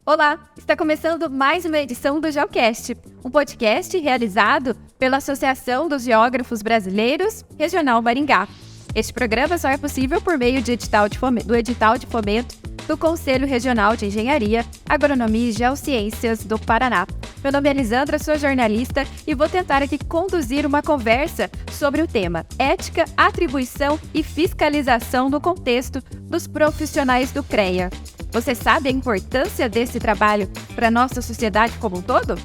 Olá, está começando mais uma edição do Geocast, um podcast realizado pela Associação dos Geógrafos Brasileiros Regional Maringá. Este programa só é possível por meio do edital de fomento do Conselho Regional de Engenharia, Agronomia e Geociências do Paraná. Meu nome é Elisandra, sou jornalista e vou tentar aqui conduzir uma conversa sobre o tema ética, atribuição e fiscalização no contexto dos profissionais do CREA. Você sabe a importância desse trabalho para a nossa sociedade como um todo?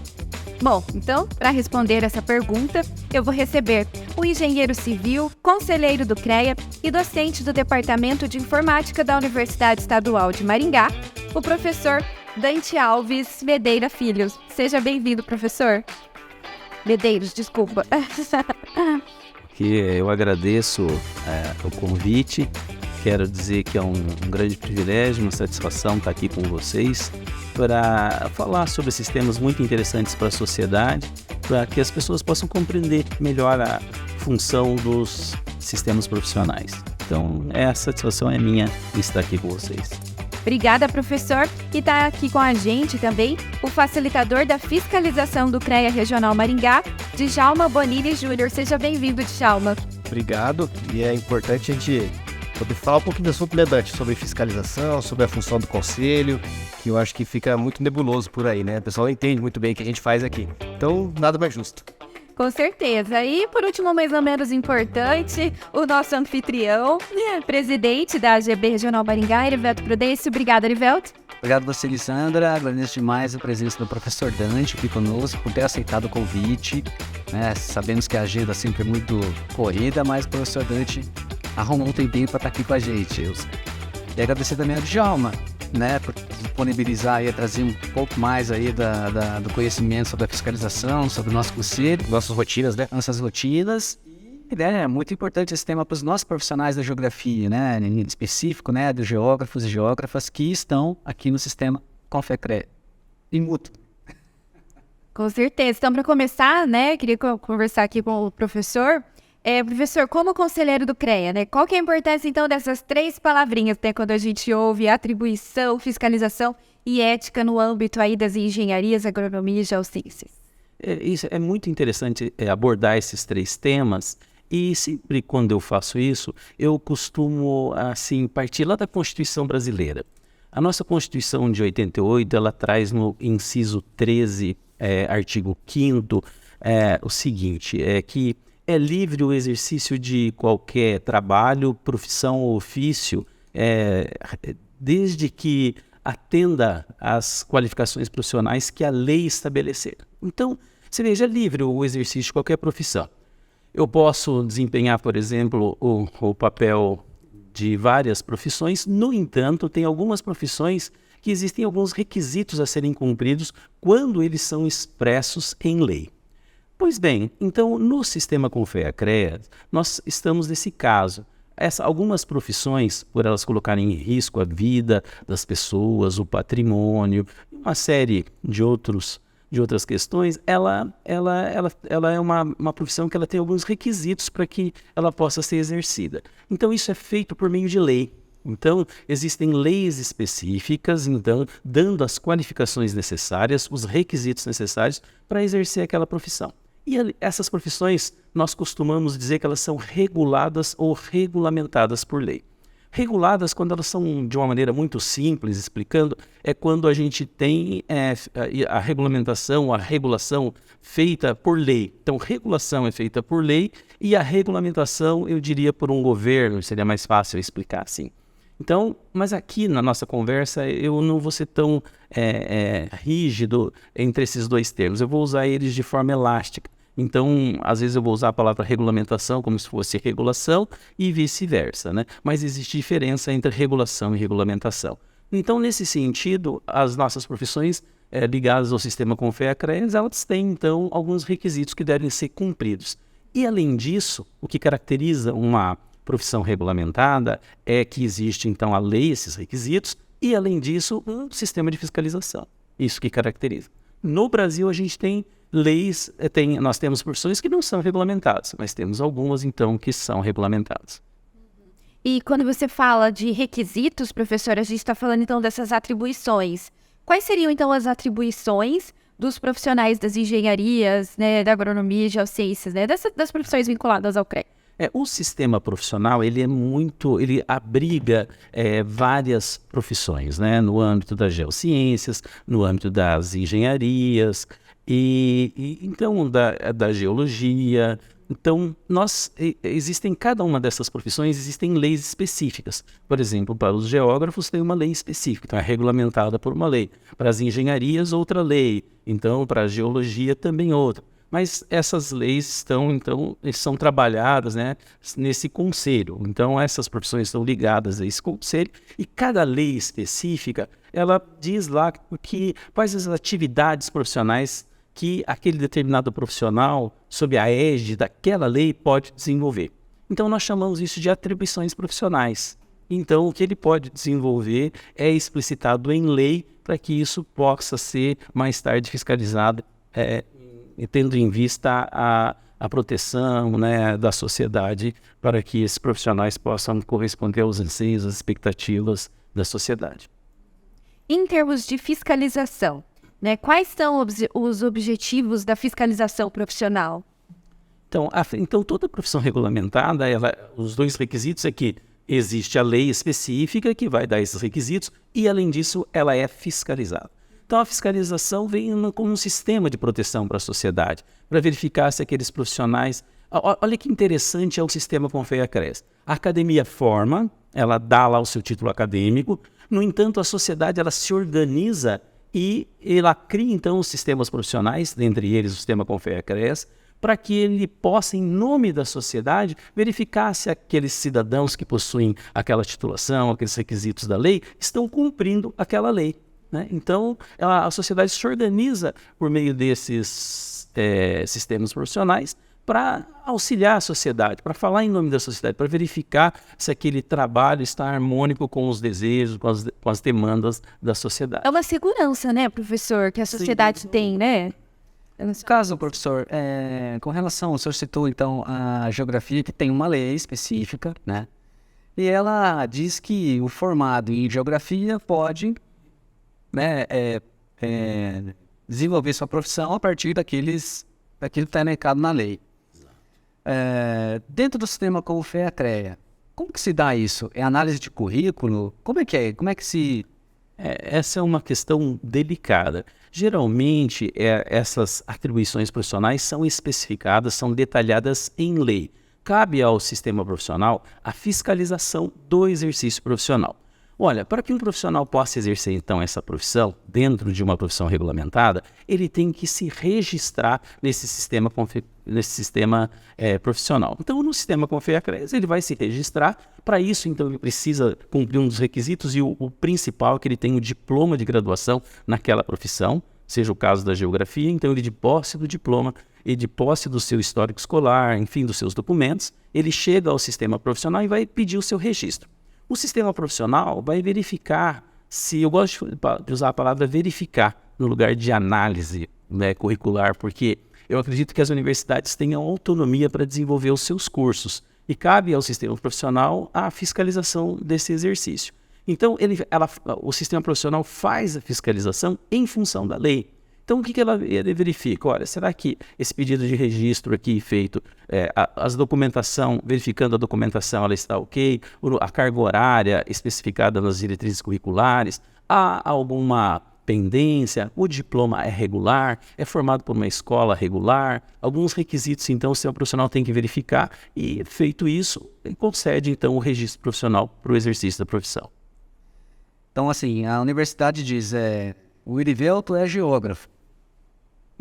Bom, então, para responder essa pergunta, eu vou receber o engenheiro civil, conselheiro do CREA e docente do Departamento de Informática da Universidade Estadual de Maringá, o professor Dante Alves Medeira Filhos. Seja bem-vindo, professor. Medeiros, desculpa. Eu agradeço o convite. Quero dizer que é um grande privilégio, uma satisfação estar aqui com vocês para falar sobre esses temas muito interessantes para a sociedade, para que as pessoas possam compreender melhor a função dos sistemas profissionais. Então, a satisfação é minha de estar aqui com vocês. Obrigada, professor. E está aqui com a gente também o facilitador da fiscalização do CREA Regional Maringá, Djalma Bonini Júnior. Seja bem-vindo, Djalma. Obrigado. E é importante a gente poder falar um pouquinho do assunto, né, Dante? Sobre fiscalização, sobre a função do conselho, que eu acho que fica muito nebuloso por aí, né? O pessoal não entende muito bem o que a gente faz aqui. Então, nada mais justo. Com certeza. E, por último, mais ou menos importante, o nosso anfitrião, presidente da AGB Regional Maringá, Erivelto Prudêncio. Obrigada, Erivelto. Obrigado você, Elisandra. Agradeço demais a presença do professor Dante aqui conosco, por ter aceitado o convite. Sabemos que a agenda sempre é muito corrida, mas o professor Dante arrumou um tempinho para estar aqui com a gente. E agradecer também ao Djalma, por disponibilizar e trazer um pouco mais aí do conhecimento sobre a fiscalização, sobre o nosso conselho, Nossas rotinas, né? nossas rotinas. E é muito importante esse tema para os nossos profissionais da geografia, em específico, dos geógrafos e geógrafas que estão aqui no sistema Confecre e mútuo. Com certeza. Então, para começar, queria conversar aqui com o professor. Professor, como conselheiro do CREA, qual que é a importância, então, dessas três palavrinhas, quando a gente ouve atribuição, fiscalização e ética no âmbito aí das engenharias, agronomia e geociências? Isso é muito interessante abordar esses três temas. E sempre quando eu faço isso, eu costumo partir lá da Constituição Brasileira. A nossa Constituição de 88, ela traz no inciso 13, artigo 5º, o seguinte, que é livre o exercício de qualquer trabalho, profissão ou ofício, desde que atenda às qualificações profissionais que a lei estabelecer. Então, você veja, é livre o exercício de qualquer profissão. Eu posso desempenhar, por exemplo, o papel de várias profissões. No entanto, tem algumas profissões que existem alguns requisitos a serem cumpridos quando eles são expressos em lei. Pois bem, então, no sistema Confea-CREA, nós estamos nesse caso. Algumas profissões, por elas colocarem em risco a vida das pessoas, o patrimônio, uma série de outras questões, ela é uma profissão que ela tem alguns requisitos para que ela possa ser exercida. Então, isso é feito por meio de lei. Então, existem leis específicas, então, dando as qualificações necessárias, os requisitos necessários para exercer aquela profissão. E essas profissões, nós costumamos dizer que elas são reguladas ou regulamentadas por lei. Reguladas, quando elas são de uma maneira muito simples, explicando, é quando a gente tem a regulamentação, a regulação feita por lei. Então, regulação é feita por lei e a regulamentação, eu diria, por um governo, seria mais fácil explicar assim. Então, mas aqui na nossa conversa eu não vou ser tão rígido entre esses dois termos, eu vou usar eles de forma elástica. Então, às vezes eu vou usar a palavra regulamentação como se fosse regulação e vice-versa, Mas existe diferença entre regulação e regulamentação. Então, nesse sentido, as nossas profissões ligadas ao sistema Confea-CREA, elas têm, então, alguns requisitos que devem ser cumpridos. E, além disso, o que caracteriza uma profissão regulamentada é que existe, então, a lei, esses requisitos, e, além disso, um sistema de fiscalização. Isso que caracteriza. No Brasil, a gente tem leis, nós temos profissões que não são regulamentadas, mas temos algumas, então, que são regulamentadas. E quando você fala de requisitos, professor, a gente está falando então dessas atribuições. Quais seriam então as atribuições dos profissionais das engenharias, né, da agronomia e geociências, né, das profissões vinculadas ao CREA? O sistema profissional, ele abriga várias profissões, né, no âmbito das geociências, no âmbito das engenharias, então da geologia. Então, existem, cada uma dessas profissões, existem leis específicas. Por exemplo, para os geógrafos tem uma lei específica, então é regulamentada por uma lei. Para as engenharias, outra lei. Então, para a geologia, também outra. Mas essas leis são trabalhadas, né, nesse conselho. Então, essas profissões estão ligadas a esse conselho e cada lei específica, ela diz lá quais as atividades profissionais que aquele determinado profissional, sob a égide daquela lei, pode desenvolver. Então, nós chamamos isso de atribuições profissionais. Então, o que ele pode desenvolver é explicitado em lei para que isso possa ser mais tarde fiscalizado, tendo em vista a proteção, né, da sociedade, para que esses profissionais possam corresponder aos anseios, às expectativas da sociedade. Em termos de fiscalização, né, quais são os objetivos da fiscalização profissional? Então toda profissão regulamentada, os dois requisitos é que existe a lei específica que vai dar esses requisitos e, além disso, ela é fiscalizada. Então, a fiscalização vem como um sistema de proteção para a sociedade, para verificar se aqueles profissionais... Olha que interessante é o sistema Confea-CRES. A academia forma, ela dá lá o seu título acadêmico, no entanto, a sociedade ela se organiza e ela cria, então, os sistemas profissionais, dentre eles o sistema Confea-CRES, para que ele possa, em nome da sociedade, verificar se aqueles cidadãos que possuem aquela titulação, aqueles requisitos da lei, estão cumprindo aquela lei, né? Então, a sociedade se organiza por meio desses sistemas profissionais para auxiliar a sociedade, para falar em nome da sociedade, para verificar se aquele trabalho está harmônico com os desejos, com as demandas da sociedade. É uma segurança, né, professor, que a sociedade tem, né? No caso, professor, com relação, o senhor citou então a geografia, que tem uma lei específica, né? E ela diz que o formado em geografia pode, né, desenvolver sua profissão a partir daquilo que está elencado na lei. Dentro do sistema Confea-CREA, como que se dá isso? É análise de currículo? Como é que é? Como é que se... Essa é uma questão delicada. Geralmente, essas atribuições profissionais são especificadas, são detalhadas em lei. Cabe ao sistema profissional a fiscalização do exercício profissional. Olha, para que um profissional possa exercer, então, essa profissão, dentro de uma profissão regulamentada, ele tem que se registrar nesse sistema profissional. Então, no sistema Confea-CRES, ele vai se registrar. Para isso, então, ele precisa cumprir um dos requisitos e o principal é que ele tenha o diploma de graduação naquela profissão, seja o caso da geografia, então ele de posse do diploma e de posse do seu histórico escolar, enfim, dos seus documentos, ele chega ao sistema profissional e vai pedir o seu registro. O sistema profissional vai verificar se... Eu gosto de usar a palavra verificar no lugar de análise, né, curricular, porque eu acredito que as universidades tenham autonomia para desenvolver os seus cursos e cabe ao sistema profissional a fiscalização desse exercício. Então, o sistema profissional faz a fiscalização em função da lei. Então, o que ela verifica? Olha, será que esse pedido de registro aqui feito, verificando a documentação, ela está ok? A carga horária especificada nas diretrizes curriculares? Há alguma pendência? O diploma é regular? É formado por uma escola regular? Alguns requisitos, então, o sistema profissional tem que verificar e, feito isso, ele concede, então, o registro profissional para o exercício da profissão. Então, assim, a universidade diz, o Irivelto é geógrafo.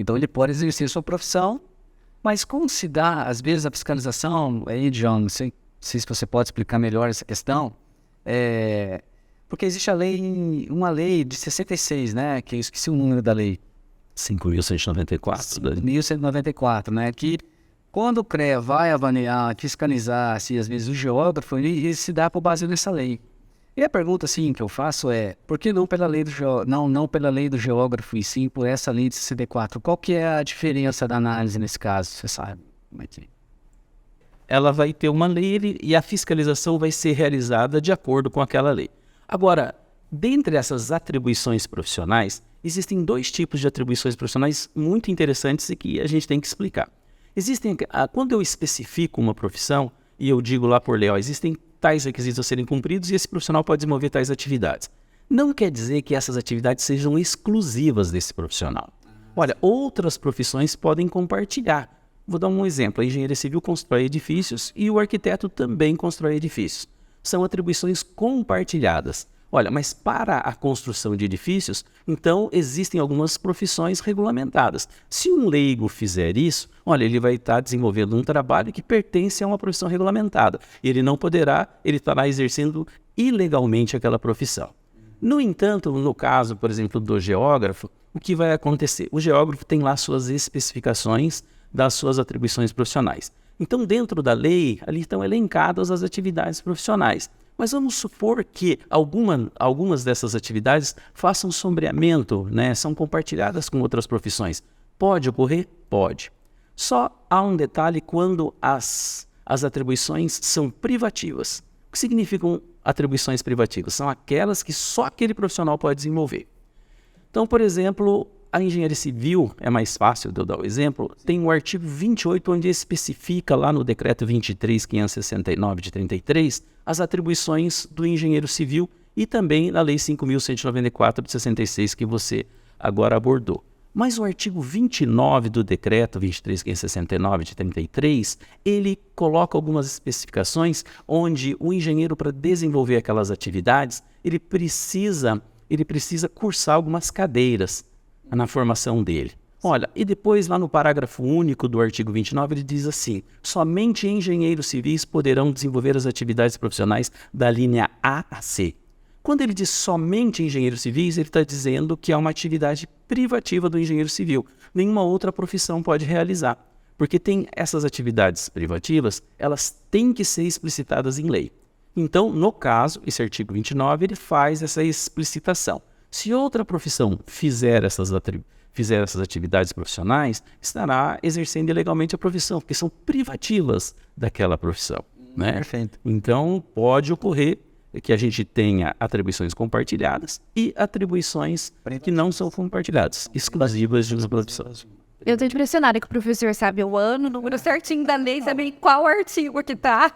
Então, ele pode exercer sua profissão, mas como se dá, às vezes, a fiscalização, aí, John, não sei se você pode explicar melhor essa questão, porque existe uma lei de 66, né, que eu esqueci o número da lei. 5.194. 5.194, né, que quando o CREA vai avaliar, fiscalizar, se às vezes o geógrafo, ele se dá por base nessa lei. E a pergunta, assim, que eu faço é, por que não pela lei do não pela lei do geógrafo, e sim por essa lei de 64? Qual que é a diferença da análise nesse caso, você sabe? Ela vai ter uma lei e a fiscalização vai ser realizada de acordo com aquela lei. Agora, dentre essas atribuições profissionais, existem 2 tipos de atribuições profissionais muito interessantes e que a gente tem que explicar. Quando eu especifico uma profissão, e eu digo lá por lei, existem tais requisitos a serem cumpridos e esse profissional pode desenvolver tais atividades. Não quer dizer que essas atividades sejam exclusivas desse profissional. Olha, outras profissões podem compartilhar. Vou dar um exemplo, a engenharia civil constrói edifícios e o arquiteto também constrói edifícios. São atribuições compartilhadas. Olha, mas para a construção de edifícios, então existem algumas profissões regulamentadas. Se um leigo fizer isso, olha, ele vai estar desenvolvendo um trabalho que pertence a uma profissão regulamentada. Ele não poderá, ele estará exercendo ilegalmente aquela profissão. No entanto, no caso, por exemplo, do geógrafo, o que vai acontecer? O geógrafo tem lá suas especificações das suas atribuições profissionais. Então, dentro da lei, ali estão elencadas as atividades profissionais. Mas vamos supor que algumas dessas atividades façam sombreamento, né? São compartilhadas com outras profissões. Pode ocorrer? Pode. Só há um detalhe quando as atribuições são privativas. O que significam atribuições privativas? São aquelas que só aquele profissional pode desenvolver. Então, por exemplo, a engenharia civil, é mais fácil de eu dar o exemplo, tem o artigo 28, onde especifica lá no decreto 23.569 de 33, as atribuições do engenheiro civil e também na lei 5.194 de 66, que você agora abordou. Mas o artigo 29 do decreto 23.569 de 33, ele coloca algumas especificações onde o engenheiro, para desenvolver aquelas atividades, ele precisa cursar algumas cadeiras na formação dele. Olha, e depois lá no parágrafo único do artigo 29 ele diz assim: somente engenheiros civis poderão desenvolver as atividades profissionais da linha A a C. Quando ele diz somente engenheiros civis, ele está dizendo que é uma atividade privativa do engenheiro civil. Nenhuma outra profissão pode realizar, porque tem essas atividades privativas, elas têm que ser explicitadas em lei. Então, no caso, esse artigo 29, ele faz essa explicitação. Se outra profissão fizer essas atividades profissionais, estará exercendo ilegalmente a profissão, porque são privativas daquela profissão. Né? Perfeito. Então, pode ocorrer que a gente tenha atribuições compartilhadas e atribuições que não são compartilhadas, exclusivas de uma profissão. Eu estou impressionada que o professor sabe o ano, o número certinho da lei, sabe em qual artigo que está.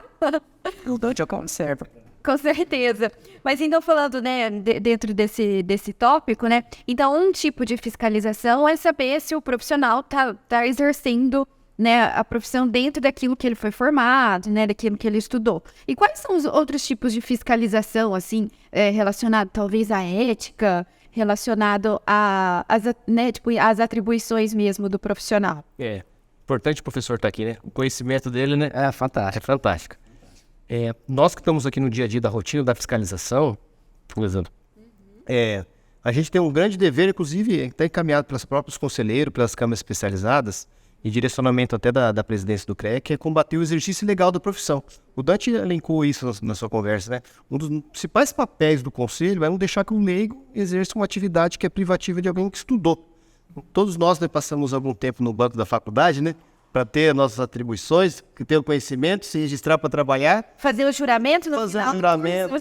Com certeza. Mas então, falando, né, dentro desse tópico, né, então um tipo de fiscalização é saber se o profissional tá exercendo, né, a profissão dentro daquilo que ele foi formado, né, daquilo que ele estudou. E quais são os outros tipos de fiscalização, assim, relacionado talvez à ética, relacionado às atribuições mesmo do profissional? É importante o professor estar aqui, né? O conhecimento dele, né? É fantástico. É fantástico. Nós que estamos aqui no dia a dia da rotina da fiscalização, por exemplo, a gente tem um grande dever, inclusive, até encaminhado pelos próprios conselheiros, pelas câmaras especializadas, e direcionamento até da presidência do CREA, que é combater o exercício ilegal da profissão. O Dante elencou isso na sua conversa, né? Um dos principais papéis do conselho é não deixar que o leigo exerça uma atividade que é privativa de alguém que estudou. Todos nós, né, passamos algum tempo no banco da faculdade, né? Para ter as nossas atribuições, ter o conhecimento, se registrar para trabalhar. Fazer o juramento no fazer final. o juramento,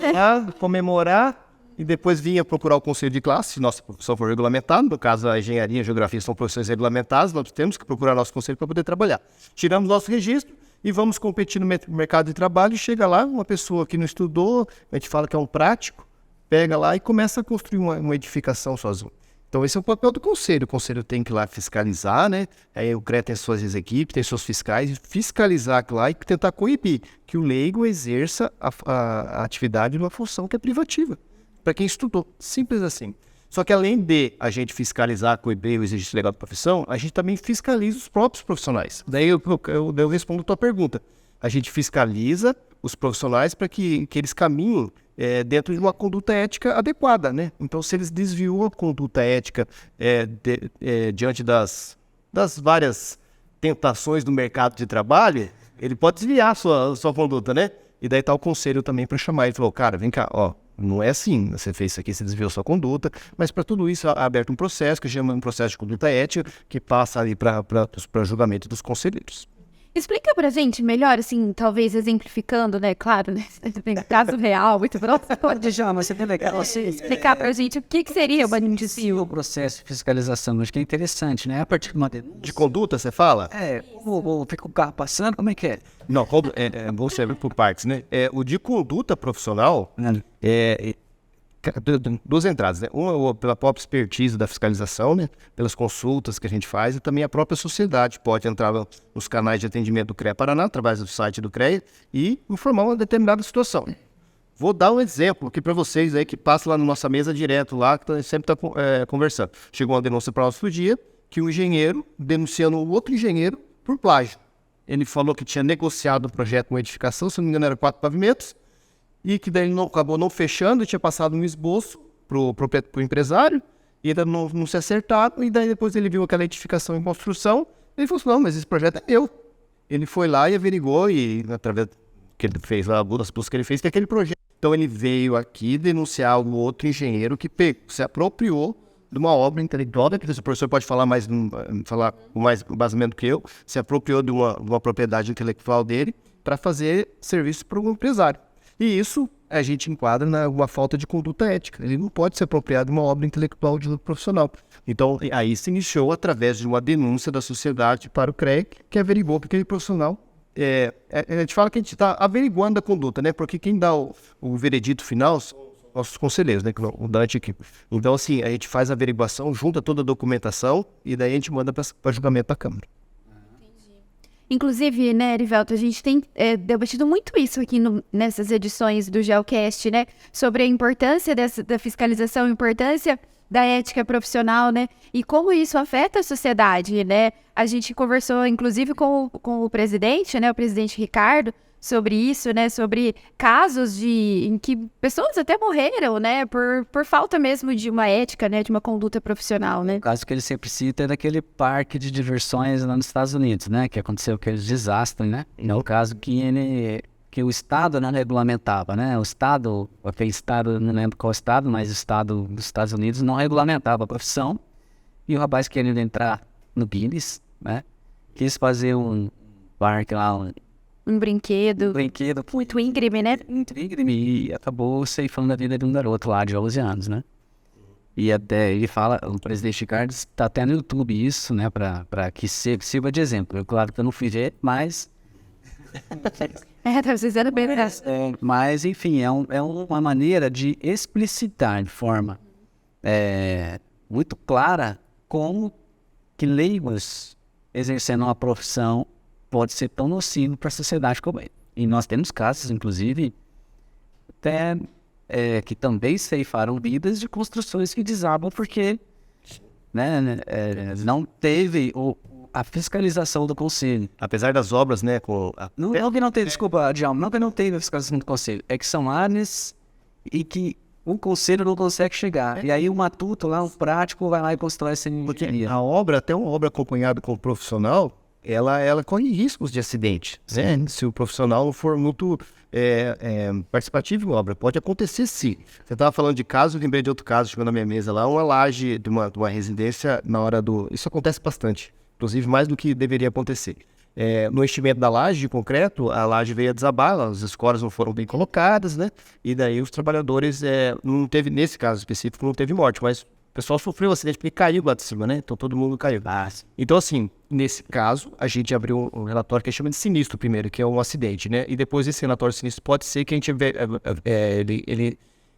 comemorar, e depois vinha procurar o conselho de classe, se nossa profissão for regulamentada. No caso, a engenharia e a geografia são profissões regulamentadas, nós temos que procurar nosso conselho para poder trabalhar. Tiramos nosso registro e vamos competir no mercado de trabalho, e chega lá uma pessoa que não estudou, a gente fala que é um prático, pega lá e começa a construir uma edificação sozinho. Então, esse é o papel do conselho. O conselho tem que ir lá fiscalizar, né? Aí o CREA tem suas equipes, tem seus fiscais, fiscalizar aquilo lá e tentar coibir que o leigo exerça a atividade de uma função que é privativa, para quem estudou. Simples assim. Só que além de a gente fiscalizar, coibir o exercício legal da profissão, a gente também fiscaliza os próprios profissionais. Daí eu respondo a tua pergunta. A gente fiscaliza os profissionais para que eles caminhem dentro de uma conduta ética adequada, né? Então, se eles desviam a conduta ética diante das várias tentações do mercado de trabalho, ele pode desviar a sua conduta, né? E daí tá o conselho também para chamar ele. Falou, cara, vem cá, não é assim, você fez isso aqui, você desviou sua conduta, mas para tudo isso é aberto um processo que chama um processo de conduta ética, que passa ali para julgamento dos conselheiros. Explica pra gente melhor, assim, talvez exemplificando, né? Claro, né? Tem um caso real, muito próximo. Pode já, mas seria legal assim, Explicar pra gente o que seria uma denúncia. o processo de fiscalização. Acho que é interessante, né? A partir de uma denúncia. De conduta, você fala? Fica o carro passando, como é que é? Não, vamos ser por partes, né? O de conduta profissional duas entradas, né? Uma pela própria expertise da fiscalização, né? Pelas consultas que a gente faz, e também a própria sociedade pode entrar nos canais de atendimento do CREA Paraná, através do site do CREA, e informar uma determinada situação. Vou dar um exemplo aqui para vocês aí que passa lá na nossa mesa direto lá, que a gente sempre está conversando. Chegou uma denúncia para nós outro dia, que um engenheiro denunciando o outro engenheiro por plágio. Ele falou que tinha negociado o projeto com edificação, se não me engano era 4 pavimentos, e que daí ele acabou não fechando, tinha passado um esboço pro empresário, e ainda não se acertaram, e daí depois ele viu aquela edificação em construção, e ele falou assim, não, mas esse projeto é meu. Ele foi lá e averigou, e através que ele fez lá, das buscas que ele fez, que é aquele projeto. Então ele veio aqui denunciar o outro engenheiro que se apropriou de uma obra intelectual, né? O professor pode falar com mais baseamento que eu, se apropriou de uma propriedade intelectual dele para fazer serviço para um empresário. E isso a gente enquadra numa falta de conduta ética. Ele não pode se apropriar de uma obra intelectual de lucro profissional. Então, aí se iniciou através de uma denúncia da sociedade para o CREA, que averigou que aquele profissional... a gente fala que a gente está averiguando a conduta, né? Porque quem dá o veredito final são nossos conselheiros, né? O Dante aqui. Então, assim, a gente faz a averiguação, junta toda a documentação e daí a gente manda para julgamento da Câmara. Inclusive, né, Erivelto, a gente tem debatido muito isso aqui nessas edições do GeoCast, né? Sobre a importância da fiscalização, a importância da ética profissional, né? E como isso afeta a sociedade, né? A gente conversou, inclusive, com o presidente, né? O presidente Ricardo, sobre isso, né? Sobre casos em que pessoas até morreram, né? Por falta mesmo de uma ética, né? De uma conduta profissional, né? O caso que ele sempre cita é daquele parque de diversões lá nos Estados Unidos, né? Que aconteceu aquele desastre, né? É o caso que o Estado não regulamentava, né? Aquele Estado, não lembro qual Estado, mas o Estado dos Estados Unidos não regulamentava a profissão. E o rapaz querendo entrar no Guinness, né? Quis fazer um parque lá, Um brinquedo muito íngreme, né? Íngreme, e acabou ceifando a vida de um garoto lá de 11 anos, né? E até ele fala, o presidente Ricardo está até no YouTube isso, né? Para que sirva de exemplo. Claro que eu não fiz ver, mas... Tá precisando bem dessa. Mas, enfim, é uma maneira de explicitar de forma muito clara como que leigos exercendo uma profissão pode ser tão nocivo para a sociedade como ele. E nós temos casos, inclusive, até que também ceifaram vidas de construções que desabam porque não teve a fiscalização do conselho. Apesar das obras, né? Desculpa, Djalma, não que não teve a fiscalização do conselho, é que são áreas e que o conselho não consegue chegar. E aí o matuto lá, um prático, vai lá e constrói essa engenharia. A obra, até uma obra acompanhada com o profissional, ela corre riscos de acidente, né? Se o profissional não for muito participativo em obra. Pode acontecer sim. Você estava falando de caso, eu lembrei de outro caso, chegou na minha mesa lá, uma laje de uma residência na hora do... Isso acontece bastante, inclusive mais do que deveria acontecer. No enchimento da laje de concreto, a laje veio a desabar, as escoras não foram bem colocadas, né? E daí os trabalhadores, não teve, nesse caso específico, não teve morte, mas o pessoal sofreu um acidente porque caiu lá de cima, né? Então todo mundo caiu. Então, assim, nesse caso, a gente abriu um relatório que a gente chama de sinistro primeiro, que é um acidente, né? E depois esse relatório de sinistro pode ser que a gente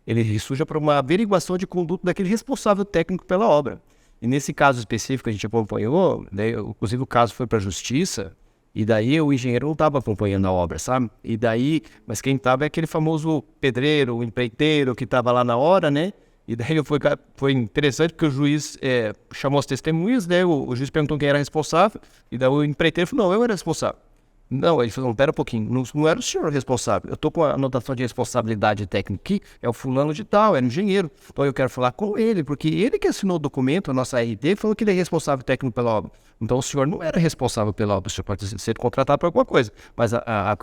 ele surja para uma averiguação de conduta daquele responsável técnico pela obra. E nesse caso específico que a gente acompanhou, né, inclusive o caso foi para a justiça, e daí o engenheiro não estava acompanhando a obra, sabe? E daí, mas quem estava é aquele famoso pedreiro, o empreiteiro que estava lá na hora, né? E daí foi interessante porque o juiz chamou as testemunhas, né? O juiz perguntou quem era responsável, e daí o empreiteiro falou, não, eu era responsável. Não, ele falou, pera um pouquinho, não era o senhor o responsável. Eu tô com a anotação de responsabilidade técnica aqui, é o fulano de tal, era engenheiro. Então eu quero falar com ele, porque ele que assinou o documento, a nossa RD, falou que ele é responsável técnico pela obra. Então o senhor não era responsável pela obra, o senhor pode ser contratado por alguma coisa, mas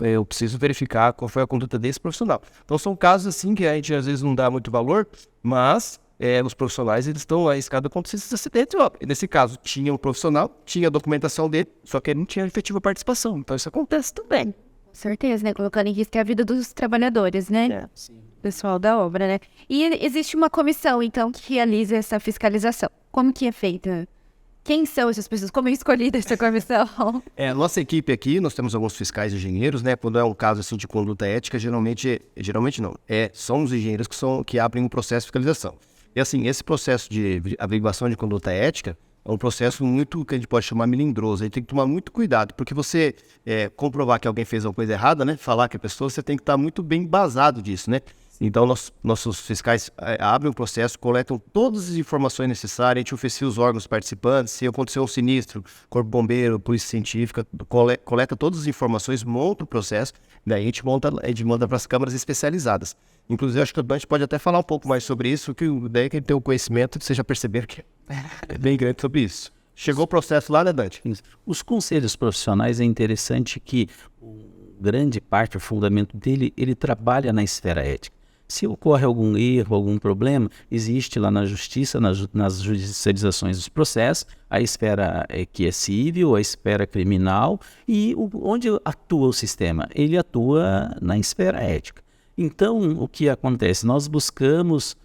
eu preciso verificar qual foi a conduta desse profissional. Então são casos assim que a gente às vezes não dá muito valor, mas os profissionais eles estão arriscados a acontecer esses acidentes. E nesse caso, tinha um profissional, tinha a documentação dele, só que ele não tinha efetiva participação. Então isso acontece também. Com certeza, né? Colocando em risco a vida dos trabalhadores, né? Sim. Pessoal da obra, né? E existe uma comissão, então, que realiza essa fiscalização. Como que é feita? Quem são essas pessoas? Como é escolhida essa comissão? A nossa equipe aqui, nós temos alguns fiscais engenheiros, né? Quando é um caso assim de conduta ética, geralmente não. São os engenheiros que abrem um processo de fiscalização. E assim, esse processo de averiguação de conduta ética é um processo muito, que a gente pode chamar melindroso. A gente tem que tomar muito cuidado, porque você comprovar que alguém fez uma coisa errada, né? Falar que a pessoa, você tem que estar muito bem embasado disso, né? Então, nossos fiscais abrem o processo, coletam todas as informações necessárias, a gente oficia os órgãos participantes, se aconteceu um sinistro, Corpo Bombeiro, Polícia Científica, coleta todas as informações, monta o processo, daí a gente manda para as câmaras especializadas. Inclusive, acho que o Dante pode até falar um pouco mais sobre isso, que daí que ele tem o conhecimento, vocês já perceberam que é bem grande sobre isso. Chegou o processo lá, né, Dante? Os conselhos profissionais é interessante que grande parte, o fundamento dele, ele trabalha na esfera ética. Se ocorre algum erro, algum problema, existe lá na justiça, nas judicializações dos processos, a esfera que é civil, a esfera criminal e onde atua o sistema? Ele atua na esfera ética. Então, o que acontece? Nós buscamos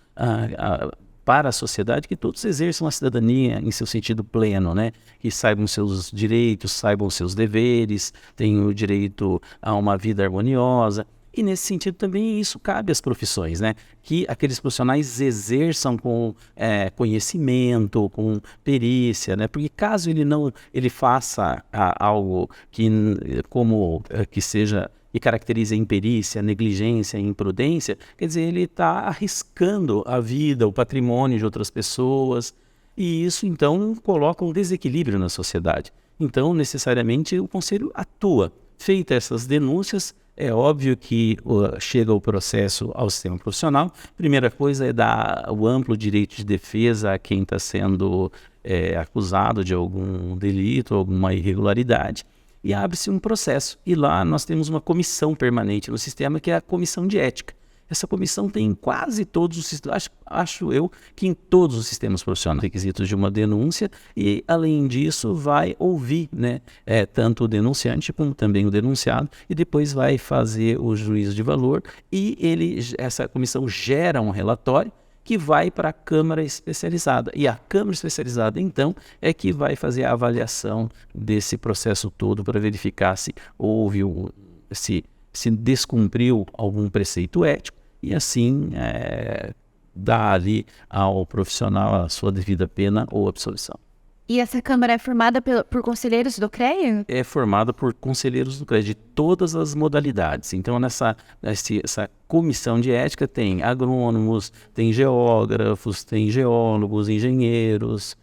para a sociedade que todos exerçam a cidadania em seu sentido pleno, né? Que saibam seus direitos, saibam seus deveres, tenham o direito a uma vida harmoniosa. E nesse sentido também isso cabe às profissões, né? Que aqueles profissionais exerçam com conhecimento, com perícia, né? Porque caso ele faça algo que seja que caracteriza a imperícia, a negligência, a imprudência, quer dizer, ele está arriscando a vida, o patrimônio de outras pessoas, e isso então coloca um desequilíbrio na sociedade. Então, necessariamente, o Conselho atua. Feitas essas denúncias, é óbvio que chega o processo ao sistema profissional. Primeira coisa é dar o amplo direito de defesa a quem está sendo acusado de algum delito, alguma irregularidade. E abre-se um processo. E lá nós temos uma comissão permanente no sistema, que é a comissão de ética. Essa comissão tem em quase todos os sistemas, acho eu que em todos os sistemas profissionais, requisitos de uma denúncia, e além disso vai ouvir, né, tanto o denunciante como também o denunciado, e depois vai fazer o juízo de valor, e essa comissão gera um relatório que vai para a Câmara Especializada. E a Câmara Especializada, então, é que vai fazer a avaliação desse processo todo para verificar se houve, se descumpriu algum preceito ético e assim dá ali ao profissional a sua devida pena ou absolvição. E essa Câmara é formada por conselheiros do CREA? É formada por conselheiros do CREA de todas as modalidades. Então, essa comissão de ética tem agrônomos, tem geógrafos, tem geólogos, engenheiros,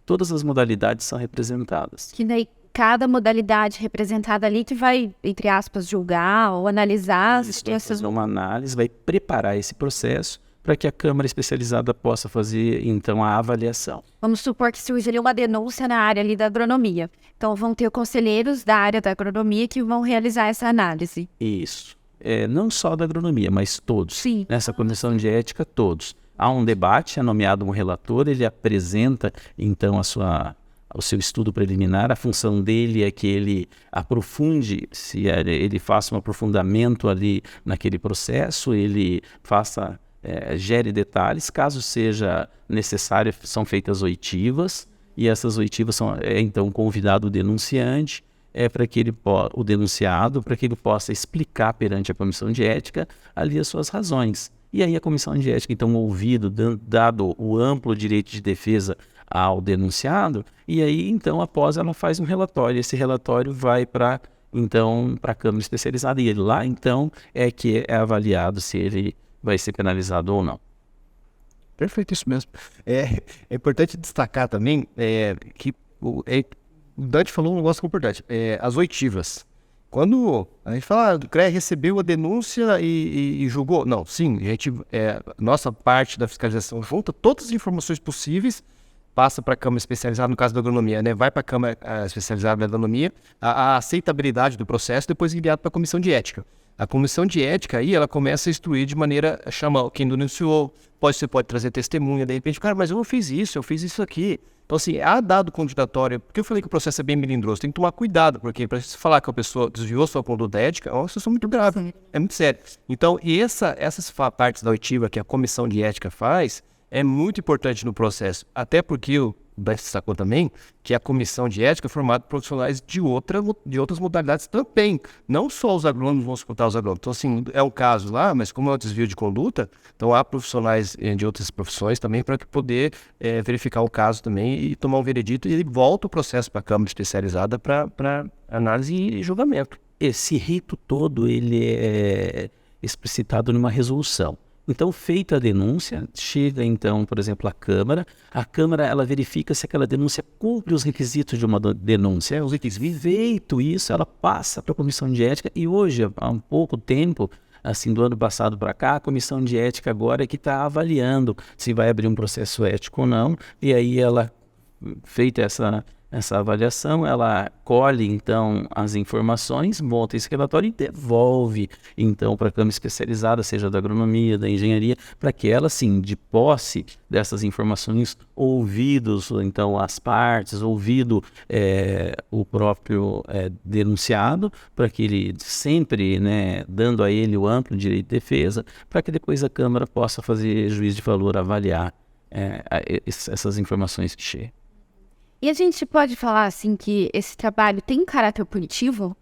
todas as modalidades são representadas. Que daí cada modalidade representada ali que vai, entre aspas, julgar ou analisar essas... Uma análise, vai preparar esse processo para que a Câmara Especializada possa fazer, então, a avaliação. Vamos supor que surge ali uma denúncia na área ali da agronomia. Então, vão ter conselheiros da área da agronomia que vão realizar essa análise. Isso. Não só da agronomia, mas todos. Sim. Nessa comissão de ética, todos. Há um debate, é nomeado um relator, ele apresenta, então, o seu estudo preliminar. A função dele é que ele aprofunde, ele faça um aprofundamento ali naquele processo, ele gere detalhes. Caso seja necessário, são feitas oitivas, e essas oitivas então convidado o denunciante, para que o denunciado, para que ele possa explicar perante a comissão de ética ali as suas razões. E aí a comissão de ética, então, dado o amplo direito de defesa ao denunciado, e aí, então, após ela faz um relatório. Esse relatório vai para a Câmara Especializada, e lá, então, que é avaliado se ele vai ser penalizado ou não. Perfeito, isso mesmo. É importante destacar também que Dante falou um negócio importante, as oitivas. Quando a gente fala, o CREA recebeu a denúncia e julgou. Não, sim, a gente, nossa parte da fiscalização junta todas as informações possíveis, passa para a Câmara Especializada, no caso da agronomia, né? Vai para a Câmara Especializada da Agronomia, a aceitabilidade do processo, depois enviado para a Comissão de Ética. A Comissão de Ética aí, ela começa a instruir de maneira a chamar quem denunciou, você pode trazer testemunha, de repente, cara, mas eu fiz isso aqui. Então, assim, há dado contraditório, porque eu falei que o processo é bem melindroso, tem que tomar cuidado, porque para você falar que a pessoa desviou sua conduta ética, é uma situação muito grave, é muito sério. Então, essas partes da oitiva que a Comissão de Ética faz, é muito importante no processo, até porque o Dante destacou também que a Comissão de Ética é formada por profissionais de outras modalidades também, não só os agrônomos vão escutar os agrônomos. Então, assim, é um caso lá, mas como é um desvio de conduta, então há profissionais de outras profissões também para poder verificar o caso também e tomar um veredito, e ele volta o processo para a Câmara Especializada para análise e julgamento. Esse rito todo, ele é explicitado numa resolução. Então, feita a denúncia, chega então, por exemplo, à Câmara. A Câmara, ela verifica se aquela denúncia cumpre os requisitos de uma denúncia. Feito isso, ela passa para a Comissão de Ética, e hoje, há um pouco tempo, assim, do ano passado para cá, a Comissão de Ética agora é que está avaliando se vai abrir um processo ético ou não, e aí ela, feita essa avaliação, ela colhe, então, as informações, monta esse relatório e devolve, então, para a Câmara Especializada, seja da agronomia, da engenharia, para que ela, sim, de posse dessas informações, ouvidos, então, as partes, ouvido o próprio denunciado, para que ele sempre, né, dando a ele o amplo direito de defesa, para que depois a Câmara possa fazer juízo de valor, avaliar essas informações que chegam. E a gente pode falar, assim, que esse trabalho tem um caráter punitivo?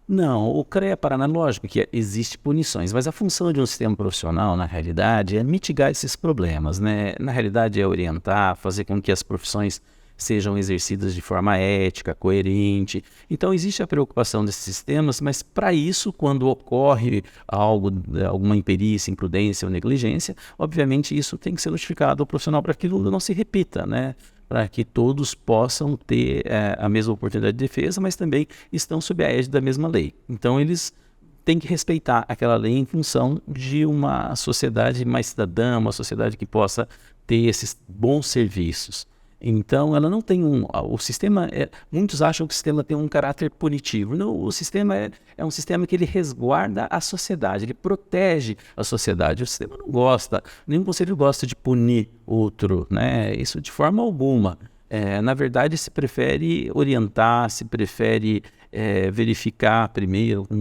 Não, o CREA Paraná, lógico que existe punições, mas a função de um sistema profissional, na realidade, é mitigar esses problemas, né? Na realidade, é orientar, fazer com que as profissões sejam exercidas de forma ética, coerente. Então, existe a preocupação desses sistemas, mas para isso, quando ocorre alguma imperícia, imprudência ou negligência, obviamente isso tem que ser notificado ao profissional para que aquilo não se repita, né? Para que todos possam ter a mesma oportunidade de defesa, mas também estão sob a égide da mesma lei. Então, eles têm que respeitar aquela lei em função de uma sociedade mais cidadã, uma sociedade que possa ter esses bons serviços. Então, ela não tem o sistema, muitos acham que o sistema tem um caráter punitivo. Não, o sistema é um sistema que ele resguarda a sociedade, ele protege a sociedade. O sistema não gosta, nenhum conselho gosta de punir outro, né? Isso de forma alguma. Na verdade, se prefere orientar, se prefere verificar primeiro, com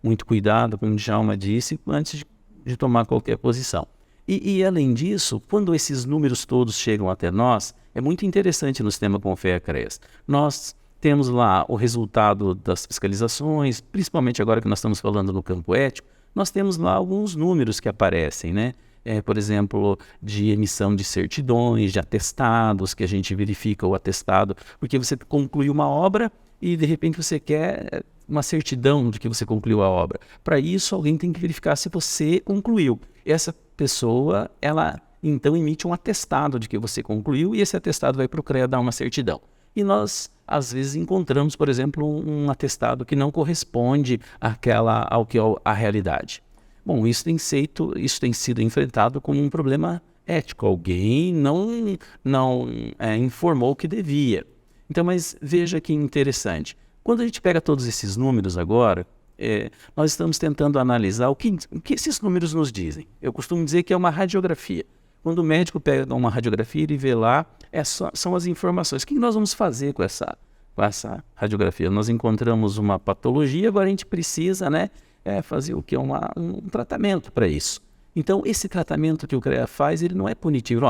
muito cuidado, como o Djalma disse, antes de tomar qualquer posição. E além disso, quando esses números todos chegam até nós, é muito interessante no sistema Confea-CREAS. Nós temos lá o resultado das fiscalizações, principalmente agora que nós estamos falando no campo ético, nós temos lá alguns números que aparecem, né? Por exemplo, de emissão de certidões, de atestados, que a gente verifica o atestado, porque você concluiu uma obra e de repente você quer uma certidão de que você concluiu a obra. Para isso, alguém tem que verificar se você concluiu. Essa pessoa, ela então emite um atestado de que você concluiu, e esse atestado vai para o CREA dar uma certidão. E nós, às vezes, encontramos, por exemplo, um atestado que não corresponde ao que é a realidade. Bom, isso tem sido enfrentado como um problema ético. Alguém não informou o que devia. Então, mas veja que interessante. Quando a gente pega todos esses números agora, nós estamos tentando analisar o que esses números nos dizem. Eu costumo dizer que é uma radiografia. Quando o médico pega uma radiografia, ele vê lá, são as informações. O que nós vamos fazer com essa radiografia? Nós encontramos uma patologia, agora a gente precisa, né, fazer o que? Um tratamento para isso. Então, esse tratamento que o CREA faz, ele não é punitivo.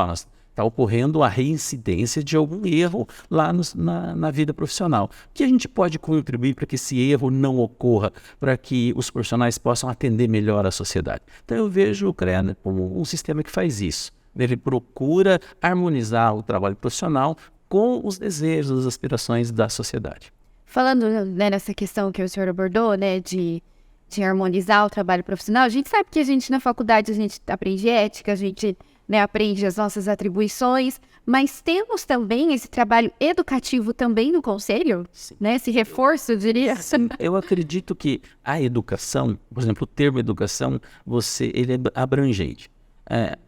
Está ocorrendo a reincidência de algum erro lá na vida profissional. O que a gente pode contribuir para que esse erro não ocorra, para que os profissionais possam atender melhor a sociedade? Então, eu vejo o CREA, né, como um sistema que faz isso. Ele procura harmonizar o trabalho profissional com os desejos, as aspirações da sociedade. Falando, né, nessa questão que o senhor abordou, né, de harmonizar o trabalho profissional, a gente sabe que na faculdade a gente aprende ética, a gente, né, aprende as nossas atribuições, Mas temos também esse trabalho educativo também no conselho, né? Esse reforço, eu diria. Eu acredito que a educação, por exemplo, o termo educação, ele é abrangente.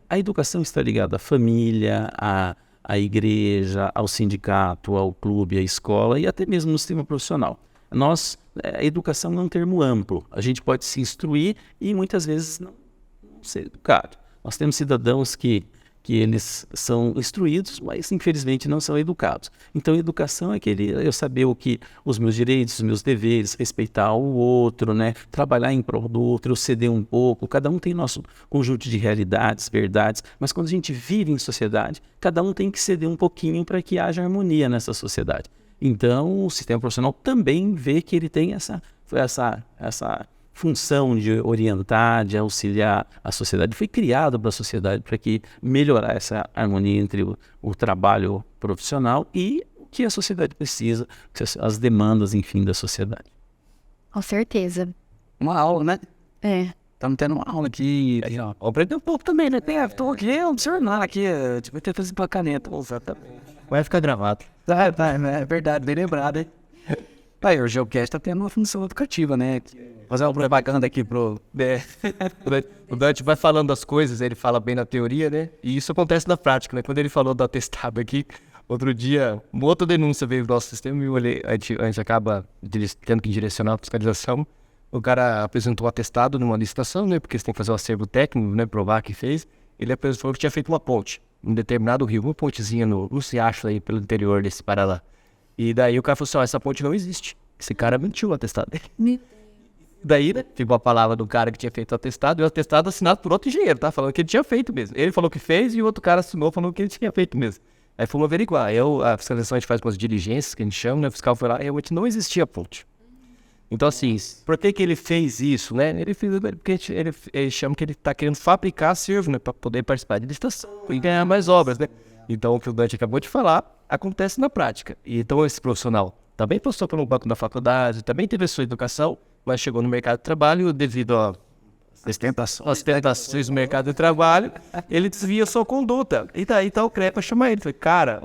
A educação está ligada à família, à igreja, ao sindicato, ao clube, à escola e até mesmo no sistema profissional. A educação é um termo amplo. A gente pode se instruir e muitas vezes não ser educado. Nós temos cidadãos que eles são instruídos, mas infelizmente não são educados. Então, educação é eu saber os meus direitos, os meus deveres, respeitar o outro, né? Trabalhar em prol do outro, eu ceder um pouco. Cada um tem nosso conjunto de realidades, verdades, mas quando a gente vive em sociedade, cada um tem que ceder um pouquinho para que haja harmonia nessa sociedade. Então, o sistema profissional também vê que ele tem essa função de orientar, de auxiliar a sociedade. Foi criado para a sociedade para que melhorar essa harmonia entre o trabalho profissional e o que a sociedade precisa, as demandas, enfim, da sociedade. Com certeza. Uma aula, né? Estamos tendo uma aula aqui. Aí, ó. Aprender um pouco também, né? Estou aqui observando aqui. Tipo, ter fazer uma caneta. Exatamente. Vai ficar gravado. É verdade, bem lembrado, hein? Aí, o Geocast está tendo uma função educativa, né? Fazer uma propaganda aqui pro... O Dante vai falando das coisas, ele fala bem na teoria, né? E isso acontece na prática, né? Quando ele falou do atestado aqui, outro dia, uma outra denúncia veio do nosso sistema e eu olhei, a gente acaba tendo que direcionar a fiscalização. O cara apresentou um atestado numa licitação, né? Porque você tem que fazer um acervo técnico, né? Provar que fez. Ele falou que tinha feito uma ponte, em determinado rio, uma pontezinha no riacho aí pelo interior desse Paraná. E daí o cara falou assim, essa ponte não existe. Esse cara mentiu o atestado dele. Daí, né, ficou a palavra do cara que tinha feito o atestado, e o atestado assinado por outro engenheiro, tá? Falando que ele tinha feito mesmo. Ele falou que fez e o outro cara assinou falando que ele tinha feito mesmo. Aí fomos averiguar. A fiscalização a gente faz umas diligências, que a gente chama, né? O fiscal foi lá e realmente não existia a ponte. Então, assim, por que ele fez isso, né? Ele fez porque ele chama que ele tá querendo fabricar acervo, né? Para poder participar de licitação e ganhar mais obras, né? Então, o que o Dante acabou de falar acontece na prática. E então, esse profissional também passou pelo banco da faculdade, também teve a sua educação, mas chegou no mercado de trabalho devido às tentações do mercado de trabalho, ele desvia sua conduta. E daí tá o CREA para chamar ele. Falei, cara,